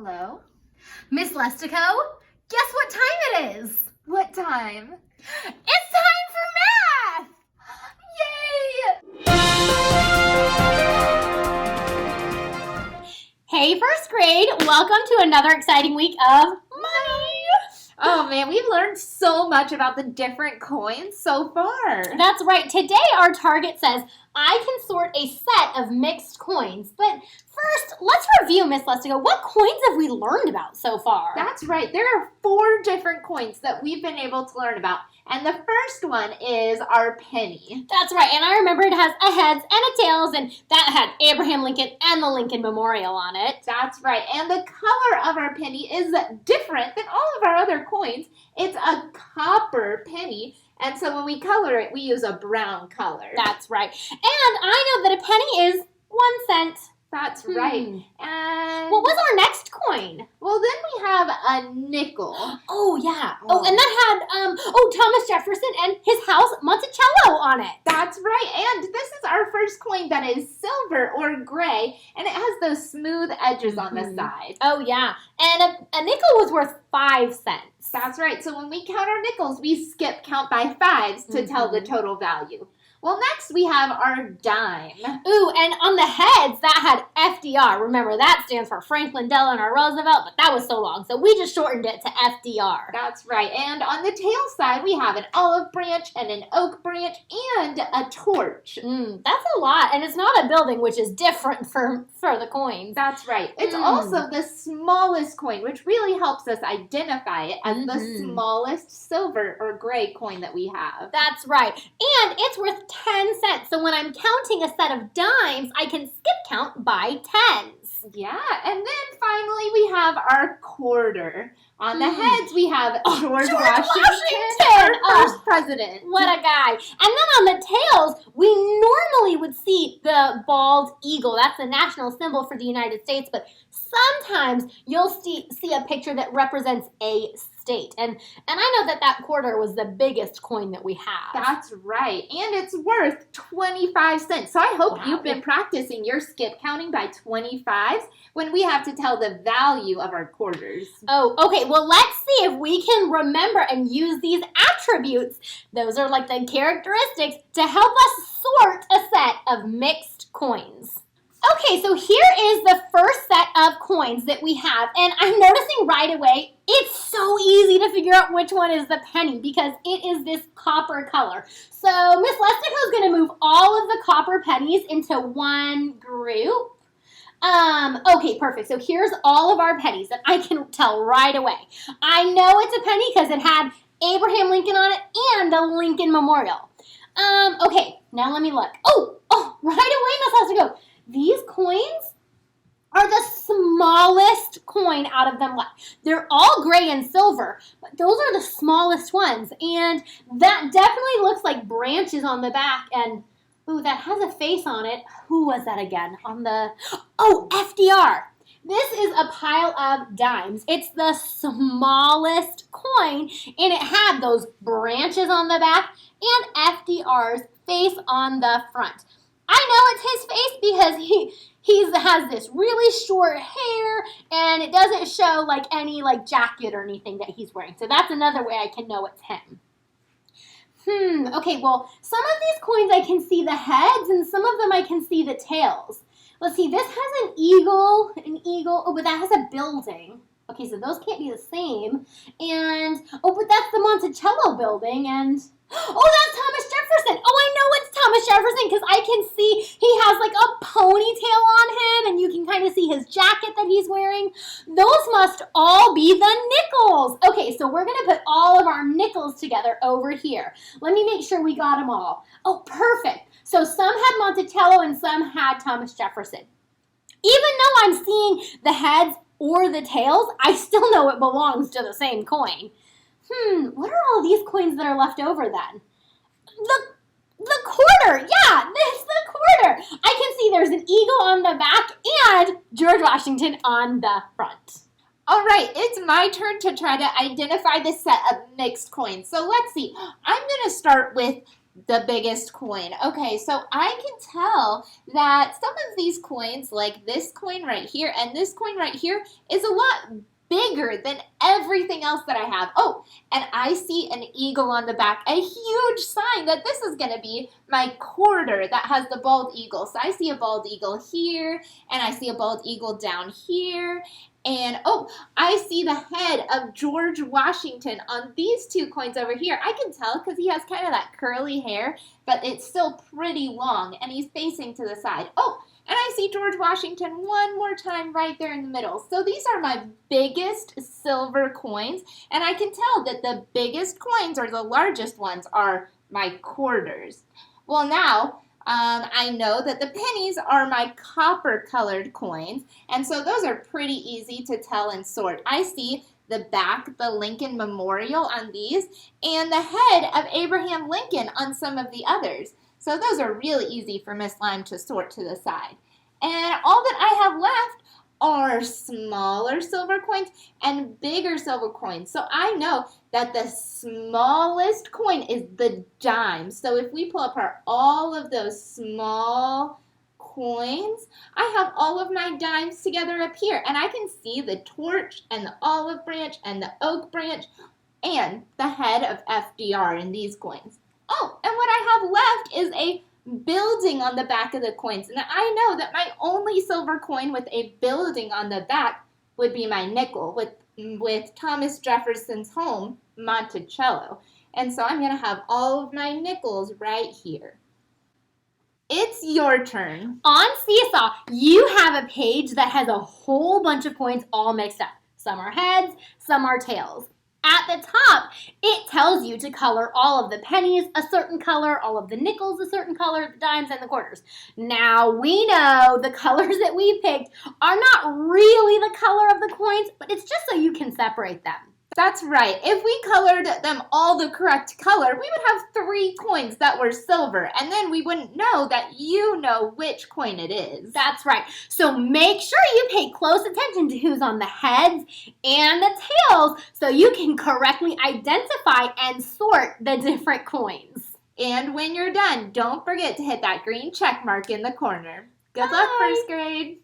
Hello? Miss Lestico, guess what time it is? What time? It's time for math! Yay! Hey, first grade, welcome to another exciting week of money. Oh man, we've learned so much about the different coins so far. That's right. Today our target says I can sort a set of mixed coins. But first, let's review, Miss Lestico. What coins have we learned about so far? That's right. There are 4 different coins that we've been able to learn about. And the first one is our penny. That's right. And I remember it has a heads and a tails, and that had Abraham Lincoln and the Lincoln Memorial on it. That's right. And the color of our penny is different than all of our other coins. It's a copper penny. And so when we color it, we use a brown color. That's right. And I know that a penny is 1 cent. That's right. And what was our next coin? Well, then we have a nickel. Oh, yeah. Oh, and that had, Thomas Jefferson and his house Monticello on it. That's right. And this is our first coin that is silver or gray, and it has those smooth edges on the side. Oh, yeah. And a nickel was worth 5 cents. That's right. So when we count our nickels, we skip count by fives to tell the total value. Well, next we have our dime. Ooh, and on the heads, that had FDR. Remember, that stands for Franklin Delano Roosevelt, but that was so long, so we just shortened it to FDR. That's right. And on the tail side, we have an olive branch and an oak branch and a torch. That's a lot, and it's not a building, which is different for the coins. That's right. It's also the smallest coin, which really helps us identify it as the smallest silver or gray coin that we have. That's right. And it's worth 10 cents. So when I'm counting a set of dimes, I can skip count by tens. Yeah, and then finally we have our quarter. On the heads, we have George Washington, our first president. What a guy. And then on the tails, we normally would see the bald eagle. That's the national symbol for the United States, but sometimes you'll see a picture that represents a state. And I know that quarter was the biggest coin that we have. That's right. And it's worth 25 cents. So I hope you've been practicing your skip counting by 25s when we have to tell the value of our quarters. Oh, okay. Well, let's see if we can remember and use these attributes. Those are like the characteristics to help us sort a set of mixed coins. Okay, so here is the first set of coins that we have, and I'm noticing right away it's so easy to figure out which one is the penny because it is this copper color. So Miss Lestico is going to move all of the copper pennies into one group. Okay, perfect. So here's all of our pennies, and I can tell right away. I know it's a penny because it had Abraham Lincoln on it and the Lincoln Memorial. Okay, now let me look. Oh, right away, Miss Lestico. These coins are the smallest coin out of them left. They're all gray and silver, but those are the smallest ones. And that definitely looks like branches on the back. And, ooh, that has a face on it. Who was that again? FDR. This is a pile of dimes. It's the smallest coin, and it had those branches on the back and FDR's face on the front. I know it's his face because he has this really short hair, and it doesn't show like any jacket or anything that he's wearing. So that's another way I can know it's him. Okay, well, some of these coins I can see the heads, and some of them I can see the tails. Let's see, this has an eagle, but that has a building. Okay, so those can't be the same. And, but that's the Monticello building, and... Oh, that's Thomas Jefferson. Oh, I know it's Thomas Jefferson because I can see he has like a ponytail on him, and you can kind of see his jacket that he's wearing. Those must all be the nickels. Okay, so we're going to put all of our nickels together over here. Let me make sure we got them all. Oh, perfect. So some had Monticello and some had Thomas Jefferson. Even though I'm seeing the heads or the tails, I still know it belongs to the same coin. What are all these coins that are left over then? The quarter, yeah, it's the quarter. I can see there's an eagle on the back and George Washington on the front. All right, it's my turn to try to identify the set of mixed coins. So let's see. I'm going to start with The biggest coin. Okay, so I can tell that some of these coins, like this coin right here and this coin right here, is a lot bigger than everything else that I have. Oh, and I see an eagle on the back, a huge sign that this is going to be my quarter that has the bald eagle. So I see a bald eagle here, and I see a bald eagle down here, and oh, I see the head of George Washington on these two coins over here. I can tell because he has kind of that curly hair, but it's still pretty long, and he's facing to the side. Oh, and I see George Washington one more time right there in the middle. So these are my biggest silver coins, and I can tell that the biggest coins, or the largest ones, are my quarters. Well, now I know that the pennies are my copper-colored coins, and so those are pretty easy to tell and sort. I see the back, the Lincoln Memorial on these, and the head of Abraham Lincoln on some of the others. So those are really easy for Miss Lime to sort to the side. And all that I have left are smaller silver coins and bigger silver coins. So I know that the smallest coin is the dime. So if we pull apart all of those small coins, I have all of my dimes together up here. And I can see the torch and the olive branch and the oak branch and the head of FDR in these coins. Oh, and what I have left is a building on the back of the coins. And I know that my only silver coin with a building on the back would be my nickel with Thomas Jefferson's home, Monticello. And so I'm going to have all of my nickels right here. It's your turn. On Seesaw, you have a page that has a whole bunch of coins all mixed up. Some are heads, some are tails. At the top, it tells you to color all of the pennies a certain color, all of the nickels a certain color, the dimes and the quarters. Now, we know the colors that we picked are not really the color of the coins, but it's just so you can separate them. That's right. If we colored them all the correct color, we would have 3 coins that were silver, and then we wouldn't know that you know which coin it is. That's right. So make sure you pay close attention to who's on the heads and the tails so you can correctly identify and sort the different coins. And when you're done, don't forget to hit that green check mark in the corner. Good luck, first grade.